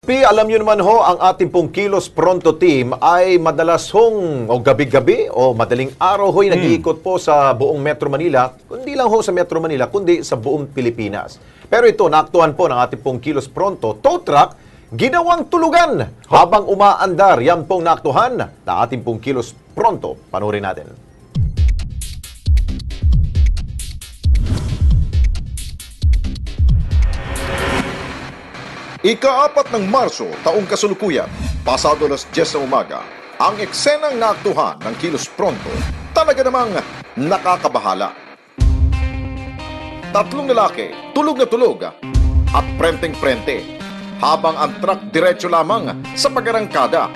Alam nyo naman ho, ang ating pong Kilos Pronto team ay madalas hong, o gabi-gabi, o madaling araw ho'y nag-iikot po sa buong Metro Manila, kundi lang ho sa Metro Manila, kundi sa buong Pilipinas. Pero ito, naaktuhan po ng ating pong Kilos Pronto, tow truck, ginawang tulugan habang umaandar. Yan pong naaktuhan na ating pong Kilos Pronto. Panurin natin. Ika-4 ng Marso, taong kasalukuyan, pasado alas 10 ng umaga, ang eksenang naaktuhan ng Kilos Pronto talaga namang nakakabahala. Tatlong lalaki, tulog na tulog at prenteng-prente, habang ang truck diretso lamang sa pagarangkada.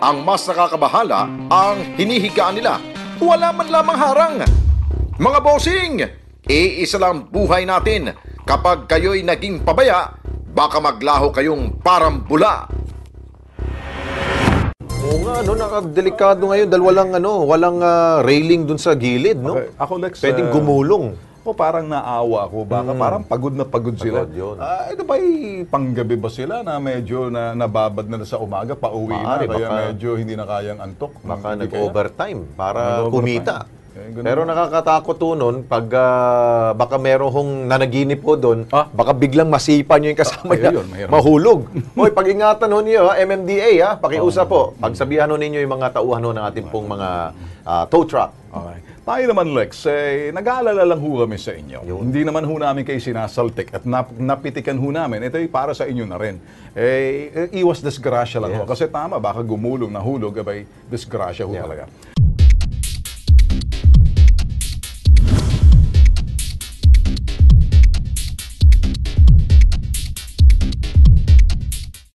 Ang mas nakakabahala, ang hinihigaan nila, wala man lamang harang. Mga bossing, iisa lang buhay natin. Kapag kayo'y naging pabaya, baka maglaho kayong parang bula. Oo nga, nakadelikado ngayon dahil walang railing dun sa gilid, no? Okay. Ako, Lex, Pwedeng gumulong. O parang naawa ako, baka parang pagod na pagod sila. Pagod yun. Ito ba'y panggabi ba sila na medyo nababad na sa umaga, pauwi Maaari, na, kaya baka- medyo hindi na kayang antok? Baka Hindi kaya? nag-overtime para Nag-overtime. kumita. Ganun. Pero nakakatakot to nun pag baka meron hong nanaginip po doon, baka biglang masipa nyo yung kasama niya, yun, mahirap. mahulog. Hoy, pag-ingatan ho niyo, MMDA, pakiusap po. Pagsabihan ho ninyo yung mga tauhan ho ng ating pong mga tow truck. Okay. Tayo naman, Lex, nag-aalala lang ho kami sa inyo. Hindi naman ho namin kayo sinasaltik at napitikan ho namin. Ito ay para sa inyo na rin. Iwas disgrasya lang ho. Kasi tama, baka gumulong, nahulog, abay, disgrasya ho talaga.